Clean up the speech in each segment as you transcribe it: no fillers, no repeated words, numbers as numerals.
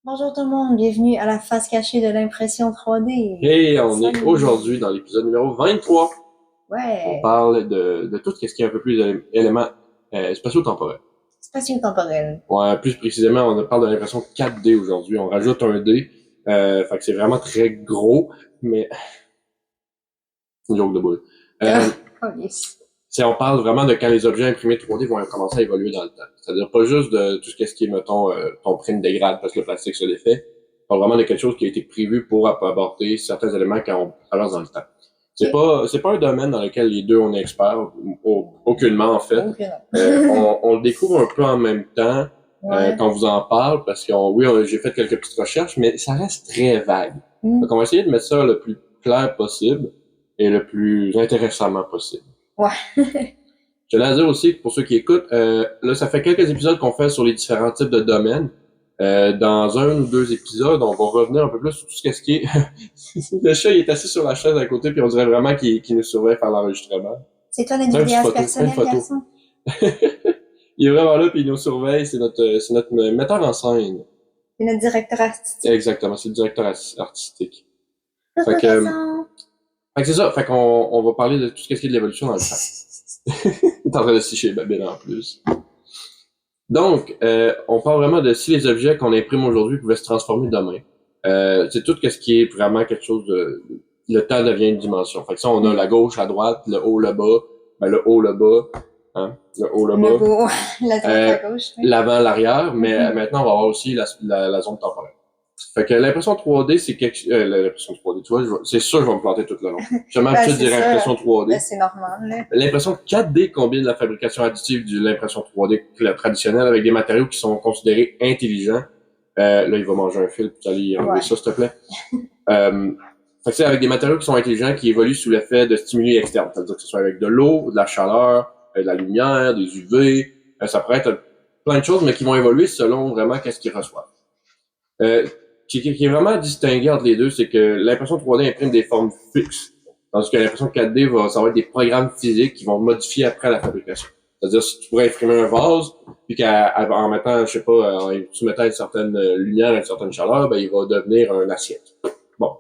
Bonjour tout le monde, bienvenue à la face cachée de l'impression 3D. Et on est Salut! aujourd'hui dans l'épisode numéro 23. On Ouais, parle de tout ce qui est un peu plus d'éléments spatio-temporels. spatio-temporel. Ouais, plus précisément, on parle de l'impression 4D aujourd'hui. On rajoute un D. Fait que c'est vraiment très gros, mais c'est une joke de boule. Euh, Oh yes. on parle vraiment de quand les objets imprimés 3D vont commencer à évoluer dans le temps. C'est-à-dire pas juste de tout ce qui est, mettons, ton print dégrade parce que le plastique se défait. On parle vraiment de quelque chose qui a été prévu pour aborder certains éléments quand on avance dans le temps. Ok. C'est pas un domaine dans lequel les deux on est experts, aucunement en fait. Ok, On le découvre un peu en même temps Ouais. quand on vous en parle parce que j'ai fait quelques petites recherches, mais ça reste très vague. Hmm. Donc on va essayer de mettre ça le plus clair possible et le plus intéressamment possible. Ouais. Je voulais dire aussi que pour ceux qui écoutent, là, ça fait quelques épisodes qu'on fait sur les différents types de domaines. Dans un ou deux épisodes, on va revenir un peu plus sur tout ce qui est... Le chat, il est assis sur la chaise à côté, puis on dirait vraiment qu'il nous surveille faire l'enregistrement. C'est toi notre Fais une petite vidéaste photo, fais une personnel, photo. garçon? Il est vraiment là, puis il nous surveille. C'est notre metteur en scène. C'est notre directeur artistique. Exactement, c'est le directeur artistique. Fait Coucou, que, garçon! c'est ça. Fait qu'on va parler de tout ce qui est de l'évolution dans le temps. Il est en train de sécher Babel en plus. Donc, on parle vraiment de si les objets qu'on imprime aujourd'hui pouvaient se transformer demain. C'est tout ce qui est vraiment quelque chose de... Le temps devient une dimension. Fait que ça, on a la gauche, la droite, le haut, le bas. Ben, le haut, le bas. Hein? Le haut, le Le bas. beau, la droite, la gauche, oui. L'avant, l'arrière. Mais maintenant, on va avoir aussi la zone temporelle. Fait que l'impression 3D, c'est quelque l'impression 3D, tu vois, c'est sûr que je vais me planter tout le long. J'ai jamais Ben, l'habitude de c'est dire ça. impression 3D. Ben, c'est normal, là. L'impression 4D combine la fabrication additive de l'impression 3D traditionnelle avec des matériaux qui sont considérés intelligents. Là, il va manger un fil, tu aller enlever Ouais. ça, s'il te plaît. Fait que c'est avec des matériaux qui sont intelligents, qui évoluent sous l'effet de stimuli externes. C'est-à-dire que ce soit avec de l'eau, de la chaleur, de la lumière, des UV. Ça pourrait être plein de choses, mais qui vont évoluer selon vraiment qu'est-ce qu'ils reçoivent. Qui est vraiment distingué entre les deux, c'est que l'impression 3D imprime des formes fixes, tandis que l'impression 4D ça va être des programmes physiques qui vont modifier après la fabrication. C'est-à-dire, si tu pourrais imprimer un vase, puis qu'en mettant, je sais pas, en soumettant une certaine lumière, une certaine chaleur, ben, il va devenir une assiette. Bon.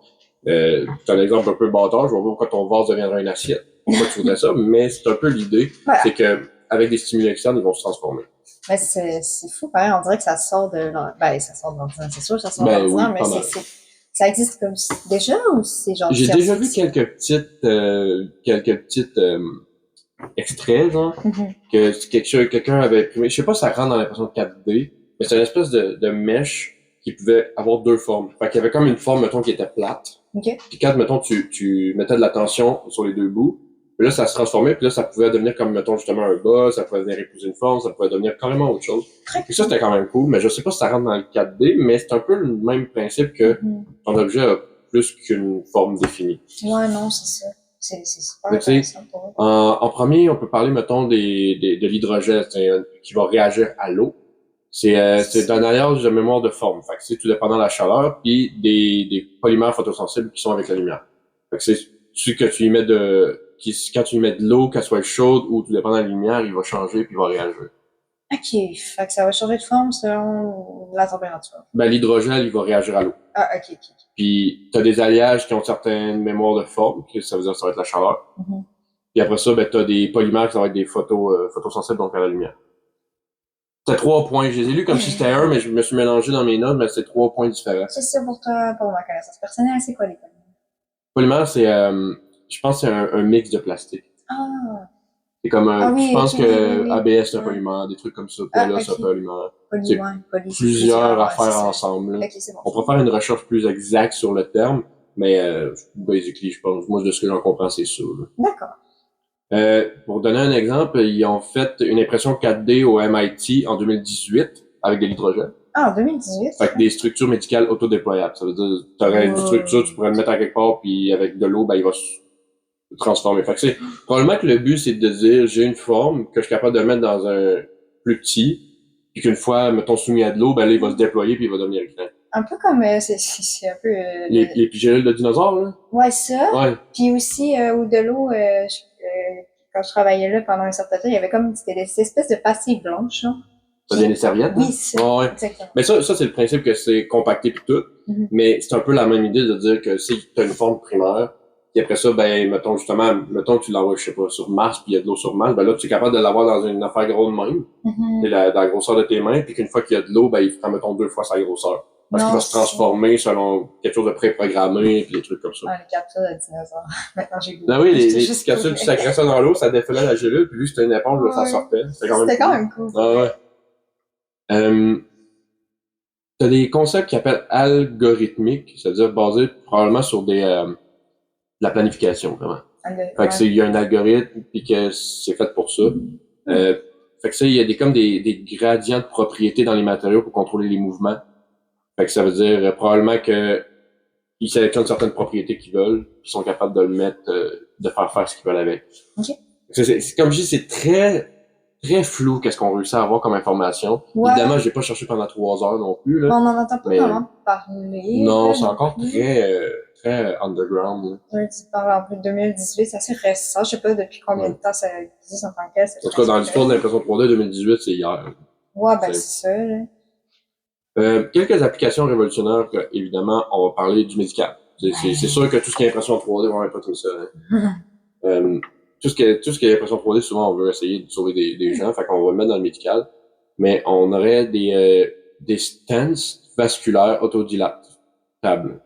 C'est un exemple un peu bâtard, je vois pas pourquoi ton vase deviendrait une assiette. Pourquoi tu voudrais ça, mais c'est un peu l'idée, Voilà. c'est que avec des stimuli externes, ils vont se transformer. Ben, c'est fou, pareil. On dirait que ça sort de ben, ça sort de l'ordinaire. C'est sûr que ça sort de Ben oui, l'ordinaire, mais pas mal. ça existe comme déjà ou c'est genre J'ai déjà vu science-fiction? quelques petites extraits, genre, que quelqu'un avait imprimé. Je sais pas si ça rentre dans l'impression 4D, mais c'est une espèce de mèche qui pouvait avoir deux formes. Fait qu'il y avait comme une forme, mettons, qui était plate. OK. Puis quand, mettons, tu mettais de la tension sur les deux bouts, puis là, ça se transformait, puis là, ça pouvait devenir comme, mettons, justement un bas, ça pouvait venir épouser une forme, ça pouvait devenir carrément autre chose. Et ça, c'était quand même cool, mais je sais pas si ça rentre dans le 4D, mais c'est un peu le même principe que ton objet a plus qu'une forme définie. Ouais, non, c'est ça. C'est super Mais tu sais, intéressant pour eux. en premier, on peut parler, mettons, de l'hydrogène qui va réagir à l'eau. C'est un alliage de mémoire de forme. Fait que c'est tout dépendant de la chaleur, puis des polymères photosensibles qui sont avec la lumière. Fait que c'est celui que tu y mets quand tu y mets de l'eau, qu'elle soit chaude ou tout dépendant de la lumière, il va changer puis il va réagir. OK. Fait que ça va changer de forme selon la température. Ben, l'hydrogène, il va réagir à l'eau. Ah, OK, OK. Puis, t'as des alliages qui ont certaines mémoires de forme, que ça veut dire que ça va être la chaleur. Puis après ça, ben, t'as des polymères qui vont être des photosensibles, donc à la lumière. C'était 3 points. Je les ai lus comme si c'était un, mais je me suis mélangé dans mes notes, mais c'est 3 points différents. C'est ça pour toi, pour ma connaissance personnelle, c'est quoi les polymères? Polymère, je pense que c'est un mix de plastique. Ah, C'est comme oui, je pense ok, que oui. ABS c'est un Ouais. polymère, des trucs comme ça, Ah, PLA c'est un ok. polymère. Poly, ouais, C'est plusieurs ouais, affaires c'est ça. ensemble. Là. Ok, c'est bon. On pourrait faire une recherche plus exacte sur le terme, mais basically, je pense, moi de ce que j'en comprends, c'est ça. Là. D'accord. Pour donner un exemple, ils ont fait une impression 4D au MIT en 2018 avec de l'hydrogène. Ah, en 2018? Fait que des structures médicales autodéployables. Ça veut dire, tu aurais une structure, tu pourrais le mettre à quelque part, puis avec de l'eau, ben il va se transformer. Fait que c'est probablement que le but, c'est de dire, j'ai une forme que je suis capable de mettre dans un plus petit, puis qu'une fois, mettons, soumis à de l'eau, ben là, il va se déployer, puis il va devenir grand. Un peu comme, c'est un peu... Les pygélules de dinosaures, là? Ouais, ça. Ouais. Puis aussi, ou de l'eau, quand je travaillais là pendant un certain temps, il y avait comme, c'était des espèces de pastilles blanches, hein. Ça devient des serviettes. Oui, c'est ça. Ouais. Exactement. Mais ça c'est le principe que c'est compacté pis tout. Mais c'est un peu la même idée de dire que si t'as une forme primaire, puis après ça, ben, mettons que tu l'envoies, je sais pas, sur Mars, puis il y a de l'eau sur Mars, ben là, tu es capable de l'avoir dans une affaire grosse de même, c'est dans la grosseur de tes mains, puis qu'une fois qu'il y a de l'eau, ben, il prend, mettons, 2 fois sa grosseur. Parce qu'il va se transformer selon quelque chose de préprogrammé, puis des trucs comme ça. Ah, les capsules de dinosaures. Maintenant, j'ai goûté. Ben oui, les petites capsules, tu sacrais ça dans l'eau, ça défilait la gélule, puis lui, c'était une éponge, là, ça sortait. C'était quand même cool. Ah ouais. T'as des concepts qui appellent algorithmiques, c'est-à-dire basés probablement sur de la planification, vraiment. Fait que il y a un algorithme, puis que c'est fait pour ça. Fait que ça, il y a comme des gradients de propriété dans les matériaux pour contrôler les mouvements. Fait que ça veut dire probablement que ils sélectionnent certaines propriétés qu'ils veulent, puis ils sont capables de le mettre, de faire ce qu'ils veulent avec. Okay. C'est comme je dis, c'est très très flou qu'est-ce qu'on réussit à avoir comme information. Ouais. Évidemment, j'ai pas cherché pendant 3 heures non plus. Là, on en entend pas vraiment parler. Non, c'est encore très underground. Oui, tu parles en plus de 2018, c'est assez récent. Je sais pas depuis combien de temps ça existe en tant que tel. En tout cas, dans l'histoire de l'impression 3D, 2018, c'est hier. Ouais, ben c'est ça. Là. Quelques applications révolutionnaires, évidemment, on va parler du médical. C'est sûr que tout ce qui est impression 3D, on va pas tout ça. Hein. Tout ce qui est impression 3D, souvent, on veut essayer de sauver des gens, fait qu'on va le mettre dans le médical. Mais on aurait des stents vasculaires autodilatables.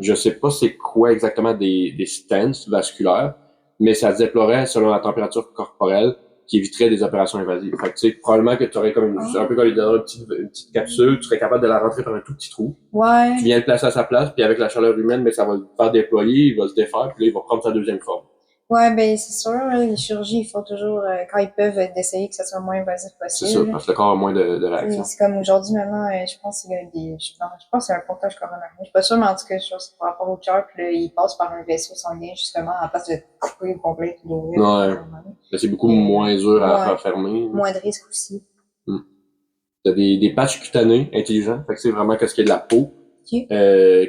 Je sais pas c'est quoi exactement des stents vasculaires, mais ça se déploierait selon la température corporelle qui éviterait des opérations invasives. Fait que tu sais, probablement que tu aurais comme un peu comme une petite capsule, tu serais capable de la rentrer par un tout petit trou. Ouais. Tu viens le placer à sa place, puis avec la chaleur humaine, mais ça va le faire déployer, il va se défaire, puis là, il va prendre sa deuxième forme. Ouais, ben c'est sûr, les chirurgies, ils font toujours, quand ils peuvent, d'essayer que ça soit le moins invasif possible. C'est ça, parce que le corps a moins de réactions. C'est comme aujourd'hui, maintenant, je pense qu'il y a je pense que c'est un pontage coronarien. Je suis pas sûre, mais en tout cas, je pense que c'est par rapport au cœur, puis là, il passe par un vaisseau sanguin, justement, en place de couper au complet, puis d'ouvrir. Ouais. Mais c'est beaucoup moins dur à fermer. Moins de risques aussi. T'as des patchs cutanés intelligents, fait que c'est vraiment qu'est-ce qu'il y a de la peau, qui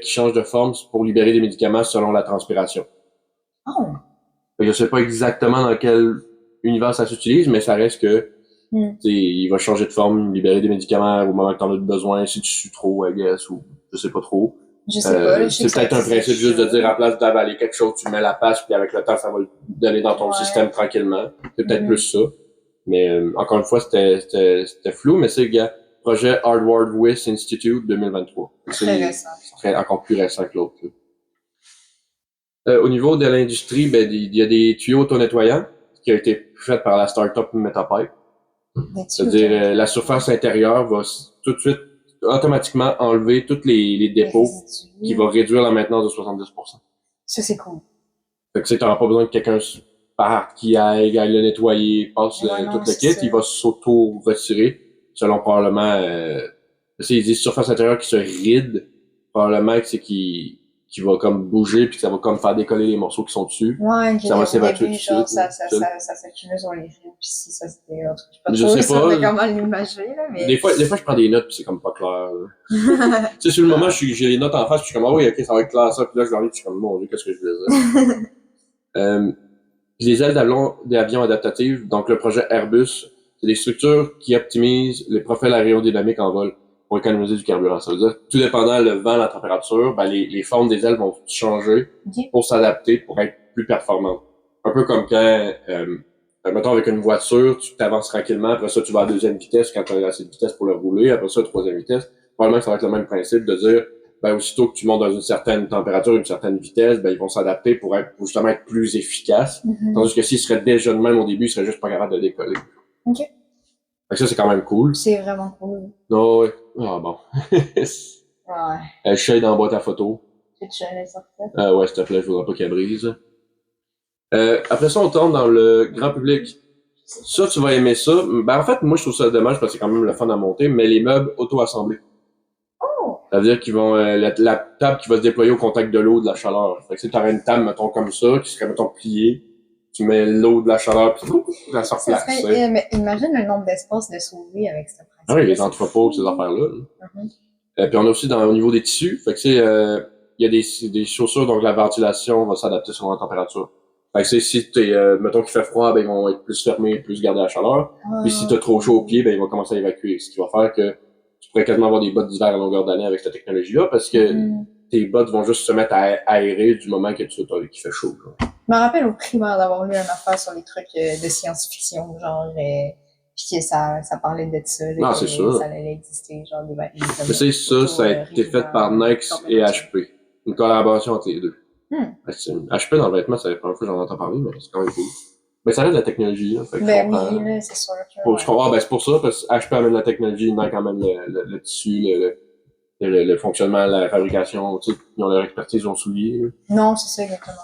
change de forme pour libérer des médicaments selon la transpiration. Oh! Je sais pas exactement dans quel univers ça s'utilise, mais ça reste que il va changer de forme, libérer des médicaments au moment que t'en as besoin, si tu sues trop, I guess, ou je sais pas trop. Je sais pas. C'est peut-être un principe juste de dire à la place d'avaler quelque chose, tu mets la patch, puis avec le temps, ça va le donner dans ton système tranquillement. C'est peut-être plus ça. Mais encore une fois, c'était flou, mais c'est le projet Hardware Wyss Institute 2023. Très récent. C'est encore plus récent que l'autre. Au niveau de l'industrie, ben il y a des tuyaux auto-nettoyants qui ont été faits par la start-up Metapipe. C'est-à-dire la surface intérieure va tout de suite automatiquement enlever tous les dépôts qui va réduire la maintenance de 70%. Ça, c'est cool. Fait que tu n'auras pas besoin que quelqu'un parte, qui aille le nettoyer, passe tout le kit, il va s'auto-retirer selon probablement ils disent surface intérieure qui se ride, probablement que c'est qui va comme bouger puis que ça va comme faire décoller les morceaux qui sont dessus. Ouais, ça va s'évacuer tout de suite. Ça s'accumule sur les rides puis si ça se déroule. Je sais pas. Comment l'imager, là, mais. Des fois, je prends des notes puis c'est comme pas clair. Tu sais, sur le moment, j'ai les notes en face puis je suis comme, ah oui, ok, ça va être clair ça, puis là, je leur dis, puis je suis comme, mon Dieu, qu'est-ce que je voulais dire? Les ailes d'avions adaptatives, donc le projet Airbus, c'est des structures qui optimisent les profils aérodynamiques en vol pour économiser du carburant. Ça veut dire que tout dépendant le vent, la température, ben les formes des ailes vont changer pour s'adapter, pour être plus performantes. Un peu comme quand, mettons avec une voiture, tu t'avances tranquillement, après ça tu vas à deuxième vitesse quand tu as assez de vitesse pour le rouler, après ça troisième vitesse. Probablement que ça va être le même principe de dire, ben aussitôt que tu montes dans une certaine température, une certaine vitesse, ben ils vont s'adapter pour justement être plus efficaces. Tandis que s'ils seraient déjà de même au début, ils seraient juste pas capables de décoller. OK. Fait que ça, c'est quand même cool. C'est vraiment cool. Non, ouais. Ah bon. Ouais. Je suis dans la boîte à photos. Tu te les sortir? Ouais, s'il te plaît, je voudrais pas qu'elle brise. Après ça, on tombe dans le grand public. Ça, tu vas aimer ça. Ben, en fait, moi, je trouve ça dommage parce que c'est quand même le fun à monter, mais les meubles auto-assemblés. Oh! C'est-à-dire qu'ils vont, la table qui va se déployer au contact de l'eau, de la chaleur. Fait que si t'aurais une table, mettons, comme ça, qui serait, mettons, pliée, tu mets l'eau, de la chaleur, pis ça sort place. Mais imagine le nombre d'espaces de sauver avec cette pratique. Ah oui, les entrepôts, ces affaires-là. Puis on a aussi au niveau des tissus, fait que il y a des chaussures, donc la ventilation va s'adapter selon la température. Fait que si mettons qu'il fait froid, ben ils vont être plus fermés, plus garder la chaleur. Puis si Ah, t'as trop chaud aux pieds, ben ils vont commencer à évacuer. Ce qui va faire que tu pourrais quasiment avoir des bottes d'hiver à longueur d'année avec cette technologie-là, parce que tes bottes vont juste se mettre à aérer du moment que qu'il fait chaud. Là. je me rappelle au primaire d'avoir lu une affaire sur les trucs de science-fiction, genre, puis que ça parlait de ça, là, Non, que c'est sûr. ça allait exister, genre Mais c'est ça a été fait par Nike et HP. Une collaboration entre les deux. HP dans le vêtement, c'est la première fois que j'en entends parler, mais c'est quand même cool. Mais ça reste de la technologie, là. Fait que Ben oui, là, c'est sûr que... je comprends, ben c'est pour ça, parce que HP amène la technologie, Nike amène le tissu, le fonctionnement, la fabrication, tu sais, ils ont leur expertise, ils ont soulié. Non, c'est ça, exactement.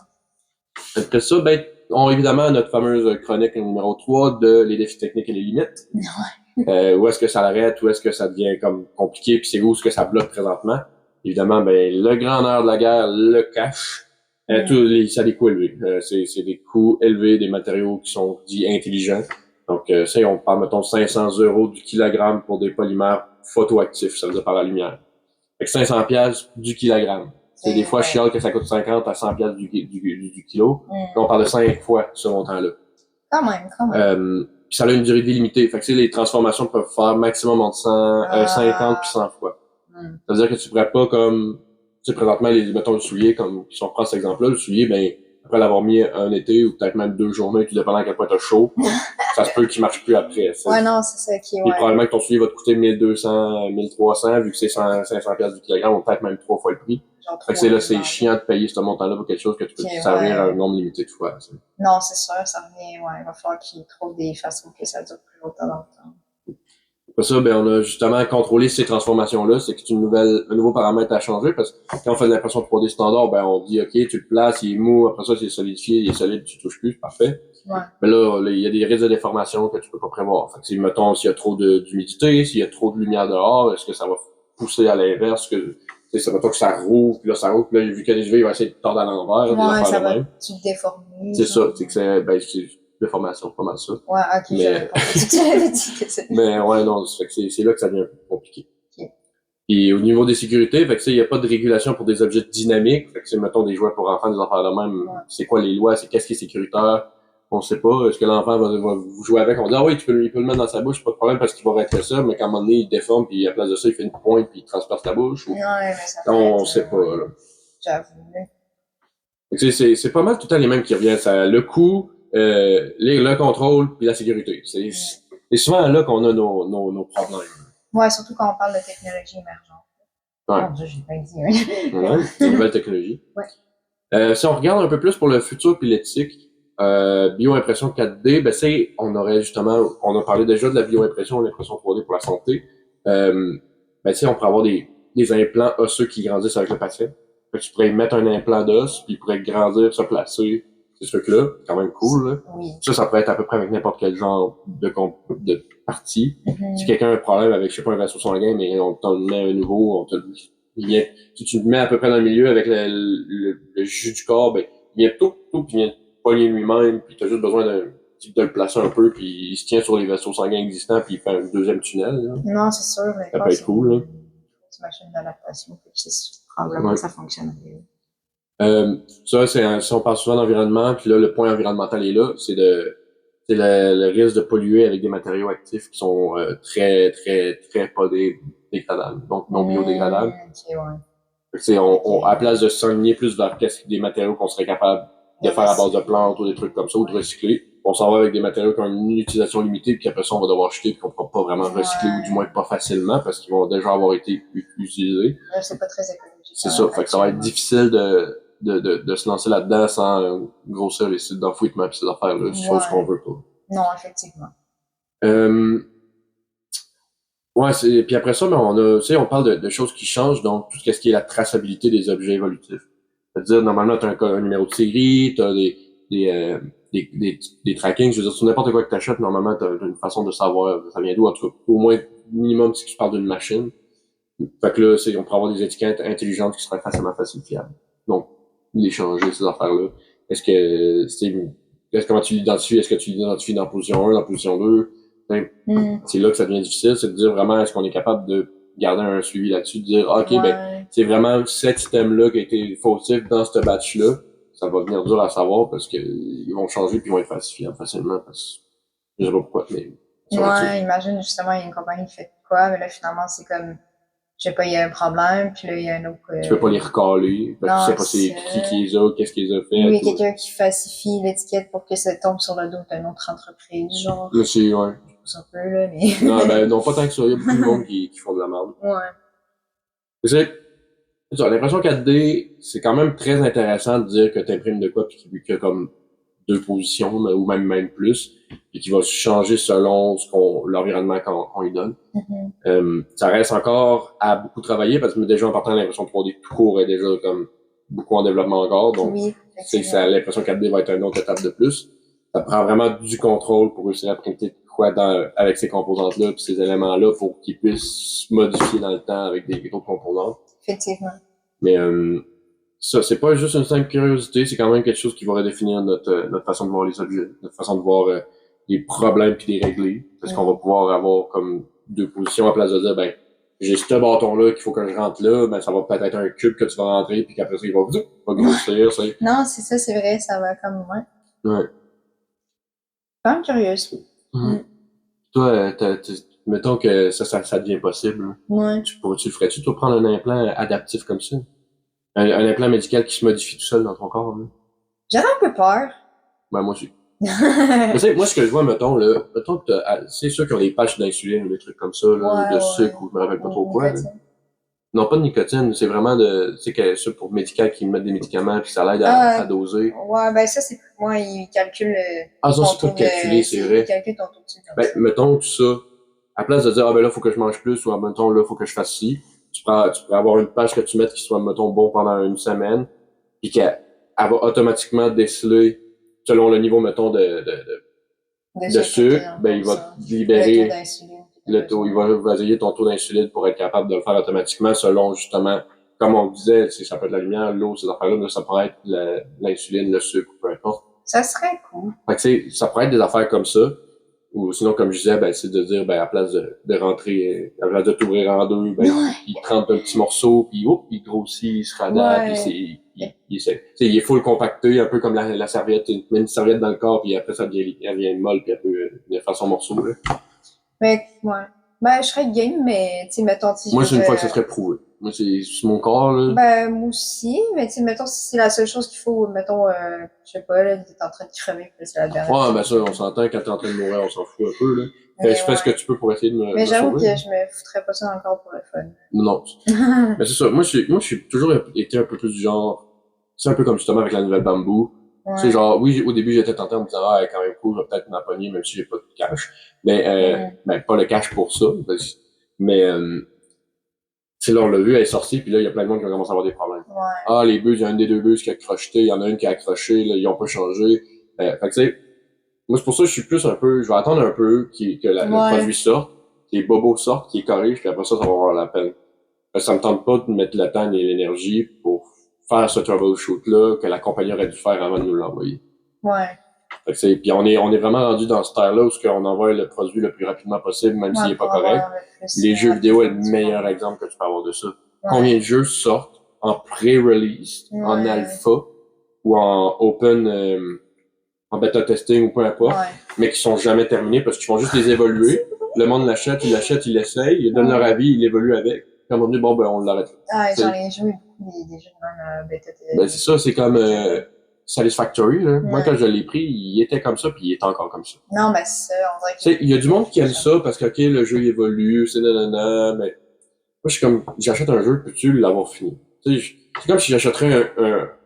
Après ça, ben, on évidemment notre fameuse chronique numéro 3 de les défis techniques et les limites. Où est-ce que ça l'arrête, où est-ce que ça devient comme compliqué, puis c'est où est-ce que ça bloque présentement. Évidemment, ben, le grand nerf de la guerre, le cash. Ça a des coûts élevés. C'est des coûts élevés, des matériaux qui sont dits intelligents. Donc, ça, on parle, mettons, 500 € du kilogramme pour des polymères photoactifs, ça veut dire par la lumière. Fait que 500 piastres du kilogramme. C'est des fois chiant que ça coûte 50 à 100 piastres du kilo. Là, on parle de 5 fois ce montant-là. Quand même. Puis ça a une durée délimitée. Fait que les transformations peuvent faire maximum entre 50 puis 100 fois. Ça veut dire que tu pourrais pas comme, tu sais, présentement, mettons le soulier, comme, si on prend cet exemple-là, le soulier, ben, après l'avoir mis un été ou peut-être même 2 journées, tout dépendant à quel point t'as chaud, ça se peut qu'il marche plus après. Ouais, non, c'est ça qui est, Puis probablement que ton soulier va te coûter 1200, 1300, vu que c'est 500 piastres du kilogramme, ou peut-être même 3 fois le prix. Fait que c'est chiant de payer ce montant-là pour quelque chose que tu peux te servir à un nombre limité de fois. T'sais. Non, c'est sûr, ça revient, il va falloir qu'ils trouvent des façons que ça dure plus longtemps dans le temps. Pour ça, ben, on a justement contrôlé ces transformations-là. C'est que c'est un nouveau paramètre à changer parce que quand on fait de l'impression 3D standard, ben, on dit, OK, tu le places, il est mou, après ça, c'est solidifié, il est solide, tu touches plus, parfait. Ouais. Mais là, il y a des risques de déformation que tu peux pas prévoir. Fait que si, mettons, s'il y a trop d'humidité, s'il y a trop de lumière dehors, est-ce que ça va pousser à l'inverse, ça va pas que ça rouvre, puis là, vu qu'il y a des UV, il va essayer de tordre à l'envers. Ouais, ça va tu déformer. C'est ça, c'est que c'est déformation, pas mal ça. Ouais, ok, j'avais pas compris que tu l'avais dit que c'est. Mais ouais, non, c'est là que ça devient un peu compliqué. Okay. Puis au niveau des sécurités, fait que il n'y a pas de régulation pour des objets dynamiques. Fait que c'est, mettons, des jouets pour enfants, des affaires de même. Ouais. C'est quoi les lois? Qu'est-ce qui est sécuritaire? On sait pas. Est-ce que l'enfant va vous jouer avec? On dit, ah oui, il peut le mettre dans sa bouche, pas de problème parce qu'il va être ça, mais qu'à un moment donné, il déforme, puis à la place de ça, il fait une pointe, puis il transperce la bouche. Ou... Ouais, mais ça on sait pas, là. J'avoue. C'est pas mal tout le temps les mêmes qui reviennent. Ça, le coût, le contrôle, puis la sécurité. C'est souvent là qu'on a nos problèmes. Ouais, surtout quand on parle de technologie émergente. Ouais. Mon Dieu, j'ai pas dit, ouais, des nouvelles technologies. Ouais. Si on regarde un peu plus pour le futur puis l'éthique, bioimpression 4D, ben on aurait justement, on a parlé déjà de la bioimpression, l'impression 3D pour la santé. Ben on pourrait avoir des implants osseux qui grandissent avec le patient. Fait que tu pourrais mettre un implant d'os, puis il pourrait grandir, se placer. Ces trucs-là, quand même cool, là. Oui. Ça pourrait être à peu près avec n'importe quel genre de partie. Si quelqu'un a un problème avec, je sais pas, un vaisseau sanguin, mais on t'en met un nouveau, si tu le mets à peu près dans le milieu avec le jus du corps, ben, il vient tout, puis il vient pogner lui-même, puis t'as juste besoin de le placer un peu, puis il se tient sur les vaisseaux sanguins existants, puis il fait un deuxième tunnel, là. Non, c'est sûr, mais ça peut être cool, là. C'est une machine d'adaptation, probablement que ça fonctionnerait. Si on parle souvent d'environnement, puis là, le point environnemental est là, c'est le risque de polluer avec des matériaux actifs qui sont très, très, très pas dégradables, donc non biodégradables. Okay, ouais. À la place de s'enligner plus vers des matériaux qu'on serait capable de faire à base de plantes ou des trucs comme ça, ou de recycler, on s'en va avec des matériaux qui ont une utilisation limitée, puis après ça, on va devoir jeter, puis qu'on ne pourra pas vraiment recycler, ou du moins pas facilement, parce qu'ils vont déjà avoir été utilisés. C'est pas très écologique. C'est ça, fait que ça va être difficile de se lancer là-dedans sans grossir les sites d'enfouissement pis ces affaires-là, chose qu'on veut pas. Non, effectivement. Puis après ça, ben, on parle de choses qui changent, donc tout ce qui est la traçabilité des objets évolutifs. C'est-à-dire, normalement, t'as un numéro de série, t'as des trackings, je veux dire, sur n'importe quoi que t'achètes, normalement, t'as une façon de savoir ça vient d'où, en tout cas, au moins, minimum, si tu parles d'une machine. Fait que là, on pourrait avoir des étiquettes intelligentes qui seraient facilement falsifiables. Donc, les changer, ces affaires-là. Comment tu l'identifies? Est-ce que tu l'identifies dans position 1, dans position 2? C'est là que ça devient difficile, c'est de dire vraiment, est-ce qu'on est capable de garder un suivi là-dessus, de dire, OK, ben, c'est vraiment cet item-là qui a été fautif dans ce batch-là. ça va venir dur à savoir parce que ils vont changer puis ils vont être falsifiables facilement parce que je sais pas pourquoi, mais ça va être ça. Ouais, imagine justement, il y a une compagnie qui fait quoi, mais là, finalement, c'est comme, je sais pas, il y a un problème, puis là, il y a un autre, Tu peux pas les recaler parce que tu sais non, pas c'est c'est qui les a, qu'est-ce qu'ils ont ou il y a fait. Ou... quelqu'un qui falsifie l'étiquette pour que ça tombe sur le dos d'une autre entreprise, genre, Là, c'est, ouais. c'est un peu, là, mais... Non, ben, non, pas tant que ça. Il y a beaucoup de monde qui font de la merde. Ouais. C'est ça, l'impression 4D, c'est quand même très intéressant de dire que tu imprimes de quoi puis qu'il y a comme deux positions, ou même plus, et qui va changer selon l'environnement qu'on lui donne. Ça reste encore à beaucoup travailler parce que déjà en partant l'impression 3D tout court est déjà comme beaucoup en développement encore, donc Oui, ça, l'impression 4D va être une autre étape de plus. Ça prend vraiment du contrôle pour réussir à printer quoi avec ces composantes-là puis ces éléments-là pour qu'ils puissent se modifier dans le temps avec des autres composantes. effectivement. Mais ça, c'est pas juste une simple curiosité, c'est quand même quelque chose qui va redéfinir notre façon de voir les objets, notre façon de voir les problèmes puis les régler. Parce qu'on va pouvoir avoir comme deux positions à place de dire, ben, j'ai ce bâton-là qu'il faut que je rentre là, ben, ça va peut-être être un cube que tu vas rentrer puis qu'après ça, il va grossir, c'est. Non, c'est ça, c'est vrai, ça va comme, ouais. Ouais. Pas curieuse. Toi, mettons que ça devient possible. Ouais. Tu le ferais-tu, toi, prendre un implant adaptif comme ça? Un implant médical qui se modifie tout seul dans ton corps, là? J'aurais un peu peur. Ben, moi aussi. Mais tu sais, moi, ce que je vois, mettons que c'est sûr qu'ils ont des patchs d'insuline ou des trucs comme ça, là, de sucre ou je me rappelle pas trop quoi, là. Non, pas de nicotine, c'est vraiment tu sais, que ça pour médical qui mettent des médicaments puis ça l'aide à doser. Ouais, ben ça, c'est, moi, ils calculent, Ah, ça, c'est pas calculé, c'est vrai. Ils calculent ton taux de sucre. Ben, mettons tout ça, à place de dire, ah ben là, faut que je mange plus, ou mettons, là, faut que je fasse ci, tu pourrais avoir une page que tu mettes qui soit, mettons, bon pendant une semaine, puis qu'elle va automatiquement déceler, selon le niveau, mettons, de sucre, ben, il va libérer le taux, il va vaser ton taux d'insuline pour être capable de le faire automatiquement selon, justement, comme on disait, ça peut être la lumière, l'eau, ces affaires-là, mais ça pourrait être l'insuline, le sucre, peu importe. Ça serait cool. Fait que, tu sais, ça pourrait être des affaires comme ça. Ou sinon, comme je disais, ben, c'est de dire, ben, à place de rentrer, à place de t'ouvrir en deux, ben, il trempe un petit morceau, puis il grossit, il se radapte, puis il est full compacté, un peu comme la serviette, tu mets une serviette dans le corps, puis après, elle devient molle, puis elle peut faire son morceau, là. Mais, ouais. Ben, je serais game, mais, tu sais, mettons, si moi, c'est une fois que ça serait prouvé. Moi, c'est mon corps, là. Ben, moi aussi, mais tu sais, mettons, si c'est la seule chose qu'il faut, mettons, je sais pas, là, t'es en train de crever, puis c'est la dernière. Ouais, ben ça, on s'entend, quand t'es en train de mourir, on s'en fout un peu, là. Fait, je fais ce que tu peux pour essayer de me Mais j'avoue sauver. que je me foutrais pas ça dans le corps pour le fun. Non. Mais c'est ça. Moi, je suis toujours été un peu plus du genre, c'est un peu comme justement avec la nouvelle Bamboo. Ouais. C'est genre, oui, au début, j'étais tenté en me disant, ah, quand même cool, je vais peut-être m'en pogner, même si j'ai pas de cash. Mais, ben, pas le cash pour ça. Mais, tu sais, là, on l'a vu, elle est sortie, puis là, il y a plein de monde qui va commencer à avoir des problèmes. Ouais. Ah, les buses, il y a une des deux buses qui a crocheté, il y en a une qui a accroché, là, ils ont pas changé. Fait que, tu sais, moi, c'est pour ça que je suis plus un peu, je vais attendre un peu que le produit sorte, que les bobos sortent, qu'il corrige, puis après ça va avoir la peine. Ça me tente pas de mettre le temps et l'énergie pour faire ce troubleshoot-là que la compagnie aurait dû faire avant de nous l'envoyer. Ouais. Fait que puis on est vraiment rendu dans ce terre-là où on envoie le produit le plus rapidement possible, même s'il est pas correct. Les jeux vidéo est le meilleur exemple que tu peux avoir de ça. Combien de jeux sortent en pré-release, en alpha, ou en open, en bêta testing, ou peu importe, mais qui sont jamais terminés parce qu'ils font juste les évoluer. Le monde l'achète, il l'essaye, il donne leur avis, il évolue avec. Puis à un moment donné, bon, ben, on l'arrête. Ah, j'en ai joué beaucoup des jeux de même bêta testing. Ben, c'est ça, c'est comme Satisfactory, là. Moi, quand je l'ai pris, il était comme ça, puis il est encore comme ça. Non, mais c'est ça, on dirait que... Tu sais, il y a du monde qui aime ça parce que, OK, le jeu évolue, c'est nanana, mais moi, je suis comme, j'achète un jeu, peux-tu l'avoir fini? Tu sais, c'est comme si j'achèterais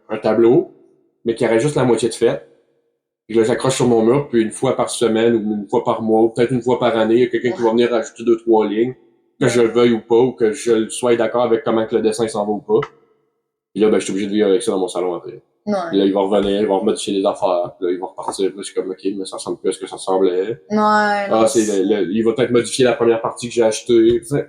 un tableau, mais qui aurait juste la moitié de fait. Puis là, j'accroche sur mon mur, puis une fois par semaine, ou une fois par mois, ou peut-être une fois par année, il y a quelqu'un qui va venir rajouter 2-3 lignes, que je le veuille ou pas, ou que je sois d'accord avec comment que le dessin s'en va ou pas. Puis là, ben, je suis obligé de vivre avec ça dans mon salon après. Puis là, il va revenir, il va remodifier les affaires, puis là, il va repartir, puis là, je suis comme, OK, mais ça ressemble plus à ce que ça ressemblait. Ah, il va peut-être modifier la première partie que j'ai achetée. Ouais,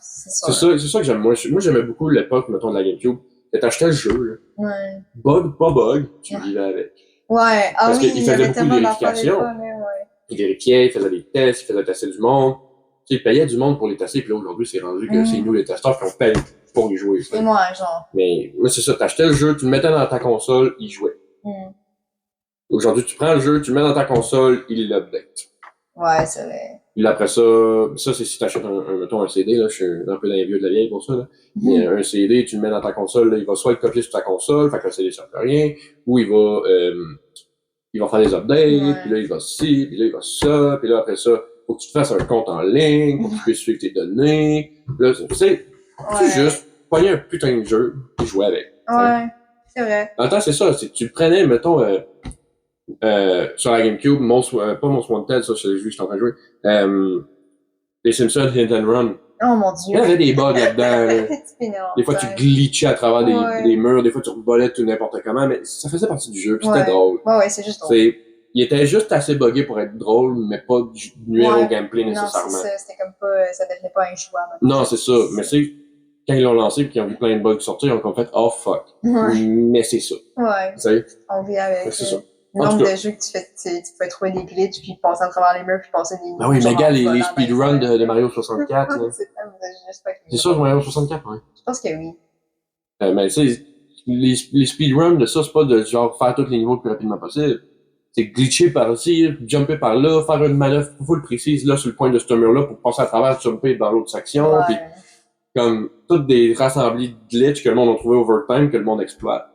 c'est ça. C'est ça que j'aime. Moi, j'aimais beaucoup l'époque, mettons, de la GameCube. T'achetais le jeu, là. Ouais. Bug, pas bug, tu vivais avec. Ouais, parce qu'il faisait beaucoup de vérifications. Il vérifiait, il faisait des tests, il faisait tester du monde. Tu sais, il payait du monde pour les tester, puis là, aujourd'hui, c'est rendu que c'est nous les testeurs qui on paye pour y jouer. Et moi, genre. Mais moi, c'est ça, t'achetais le jeu, tu le mettais dans ta console, il jouait. Aujourd'hui, tu prends le jeu, tu le mets dans ta console, il l'update. Ouais, c'est vrai. Puis après ça c'est si t'achètes mettons un CD, là, je suis un peu dans les vieux de la vieille pour ça, là. Mais un CD, tu le mets dans ta console, là, il va soit le copier sur ta console, fait que le CD ça fait rien, ou il va faire des updates, puis là il va ci, puis là il va ça, puis là après ça, faut que tu te fasses un compte en ligne, pour que tu puisses suivre tes données. Là, tu sais, tu juste pogner un putain de jeu, et jouer avec. Ouais, c'est vrai. En même temps, c'est ça, c'est que tu le prenais, mettons, sur la GameCube, pas Most Wanted, ça, c'est le jeu que je suis en train de jouer. Les Simpsons Hit and Run. Oh mon dieu. Il y avait des bugs là-dedans. Là. Des fois, tu glitchais à travers des murs, des fois, tu volais tout n'importe comment, mais ça faisait partie du jeu, puis c'était drôle. Ouais, c'est juste drôle. Il était juste assez buggé pour être drôle, mais pas nuire au gameplay nécessairement. Non, c'est ça, c'était comme pas, ça devenait pas injouable. Non, c'est ça, mais c'est quand ils l'ont lancé et qu'ils ont vu plein de bugs sortir, ils ont fait « Oh fuck ». Mais c'est ça. Ouais. T'sais? On vit avec. C'est ça. Le nombre de jeux que tu fais, tu pouvais trouver des glitches, puis passer à travers les murs, puis passer des... Ah oui, mais gars, les speedruns de Mario 64, là. C'est ça, Mario 64, ouais. Je pense que oui. Mais tu sais, les speedruns de ça, c'est pas de genre faire tous les niveaux le plus rapidement possible. C'est glitcher par-ci, jumper par-là, faire une manœuvre full précise là sur le point de ce mur-là pour passer à travers, jumper dans l'autre section, puis comme toutes des rassemblés de glitches que le monde a trouvé overtime, que le monde exploite.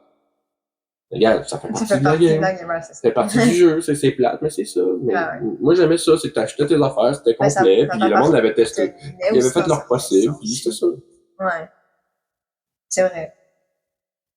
Regarde, ça fait partie de la game. Ça fait partie du jeu, c'est plate, mais c'est ça. Mais moi, j'aimais ça, c'est que t'achetais tes affaires, c'était complet, puis le monde l'avait testé. Ils avaient fait leur possible, puis c'était ça. Ouais. C'est vrai.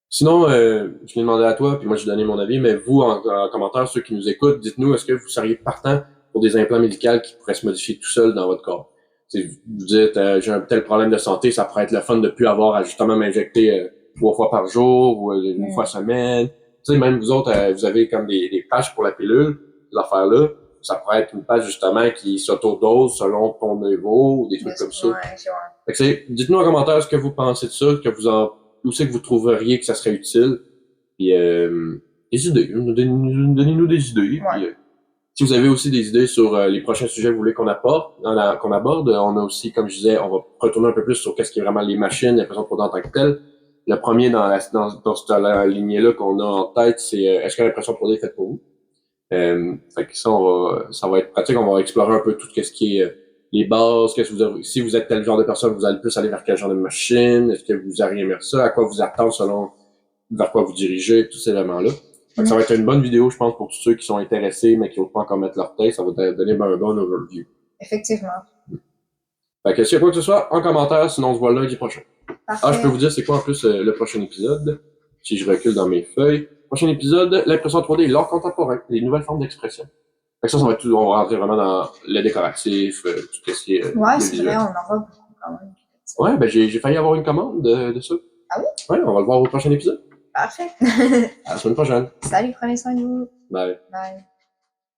Sinon, je vais demander à toi, puis moi, je vais donner mon avis, mais vous, en commentaire, ceux qui nous écoutent, dites-nous, est-ce que vous seriez partant pour des implants médicaux qui pourraient se modifier tout seuls dans votre corps? T'sais, vous dites, j'ai un tel problème de santé, ça pourrait être le fun de plus avoir à justement m'injecter 3 fois par jour ou une fois semaine. Tu sais, même vous autres, vous avez comme des pages pour la pilule, ces affaires-là. Ça pourrait être une page, justement, qui s'auto-dose selon ton niveau, ou des trucs comme ça. Fait que dites-nous en commentaire ce que vous pensez de ça, où c'est que vous trouveriez que ça serait utile. Puis, des idées. Donnez-nous des idées. Puis, si vous avez aussi des idées sur les prochains sujets que vous voulez qu'on aborde, on a aussi, comme je disais, on va retourner un peu plus sur qu'est-ce qui est vraiment les machines, l'impression 3D en tant que telle. Le premier dans cette lignée-là qu'on a en tête, c'est est-ce que l'impression 3D est faite pour vous? Fait que ça va être pratique. On va explorer un peu tout ce qui est les bases. Si vous êtes tel genre de personne, vous allez plus aller vers quel genre de machine? Est-ce que vous auriez aimé ça? À quoi vous attendre selon vers quoi vous dirigez? Tous ces éléments-là. Fait que ça va être une bonne vidéo, je pense, pour tous ceux qui sont intéressés, mais qui n'osent pas encore mettre leur tête. Ça va donner un bon overview. Effectivement. Fait que s'il y a quoi que ce soit, en commentaire, sinon on se voit lundi prochain. Parfait. Je peux vous dire c'est quoi en plus le prochain épisode. Si je recule dans mes feuilles. Prochain épisode, l'impression 3D et l'art contemporain, les nouvelles formes d'expression. Fait que ça va être tout, on va rentrer vraiment dans le décoratif, tout ce qui est c'est vrai, on en voit beaucoup quand même. Ouais, ben j'ai failli avoir une commande de ça. Ah oui? Ouais, on va le voir au prochain épisode. Parfait. À la semaine prochaine. Salut, prenez soin de vous. Bye. Bye.